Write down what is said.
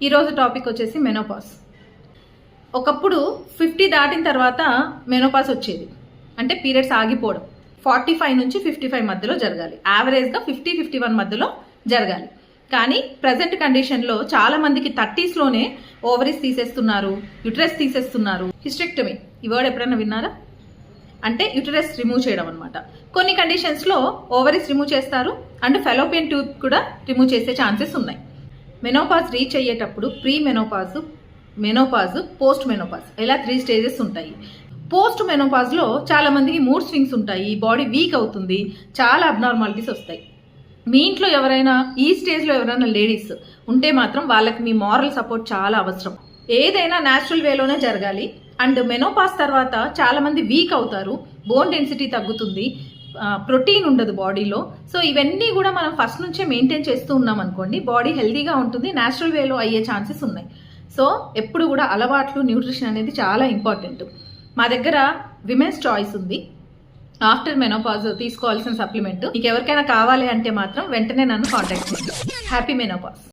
ఈరోజు టాపిక్ వచ్చేసి మెనోపాజ్. ఒకప్పుడు 50 దాటిన తర్వాత మెనోపాజ్ వచ్చేది, అంటే పీరియడ్స్ ఆగిపోవడం. 45 నుంచి 55 మధ్యలో జరగాలి, యావరేజ్గా 50-51 మధ్యలో జరగాలి. కానీ ప్రజెంట్ కండిషన్లో చాలా మందికి 30sలోనే ఓవరీస్ తీసేస్తున్నారు, యుటరస్ తీసేస్తున్నారు. హిస్టెక్టమీ ఈ వర్డ్ ఎప్పుడైనా విన్నారా? అంటే యుటరస్ రిమూవ్ చేయడం అనమాట. కొన్ని కండిషన్స్లో ఓవరీస్ రిమూవ్ చేస్తారు అండ్ ఫెలోపియన్ ట్యూబ్ కూడా రిమూవ్ చేసే ఛాన్సెస్ ఉన్నాయి. మెనోపాజ్ రీచ్ అయ్యేటప్పుడు pre menopause, menopause, post menopause ఇలా 3 స్టేజెస్ ఉంటాయి. పోస్ట్ మెనోపాజ్లో చాలా మందికి మూడ్ స్వింగ్స్ ఉంటాయి, బాడీ వీక్ అవుతుంది, చాలా అబ్నార్మాలిటీస్ వస్తాయి. మీ ఇంట్లో ఎవరైనా ఈ స్టేజ్లో ఎవరైనా లేడీస్ ఉంటే మాత్రం వాళ్ళకి మీ మారల్ సపోర్ట్ చాలా అవసరం. ఏదైనా న్యాచురల్ వేలోనే జరగాలి. అండ్ మెనోపాజ్ తర్వాత చాలా మంది వీక్ అవుతారు, బోన్ డెన్సిటీ తగ్గుతుంది, ప్రోటీన్ ఉండదు బాడీలో. సో ఇవన్నీ కూడా మనం ఫస్ట్ నుంచే మెయింటైన్ చేస్తూ ఉన్నాం అనుకోండి, బాడీ హెల్తీగా ఉంటుంది, న్యాచురల్ వేలో అయ్యే ఛాన్సెస్ ఉన్నాయి. సో ఎప్పుడు కూడా అలవాట్లు, న్యూట్రిషన్ అనేది చాలా ఇంపార్టెంట్. మా దగ్గర విమెన్స్ చాయిస్ ఉంది, ఆఫ్టర్ మెనోపాజ్ తీసుకోవాల్సిన సప్లిమెంట్. మీకు ఎవరికైనా కావాలి అంటే మాత్రం వెంటనే నన్ను కాంటాక్ట్ చేయండి. Happy menopause.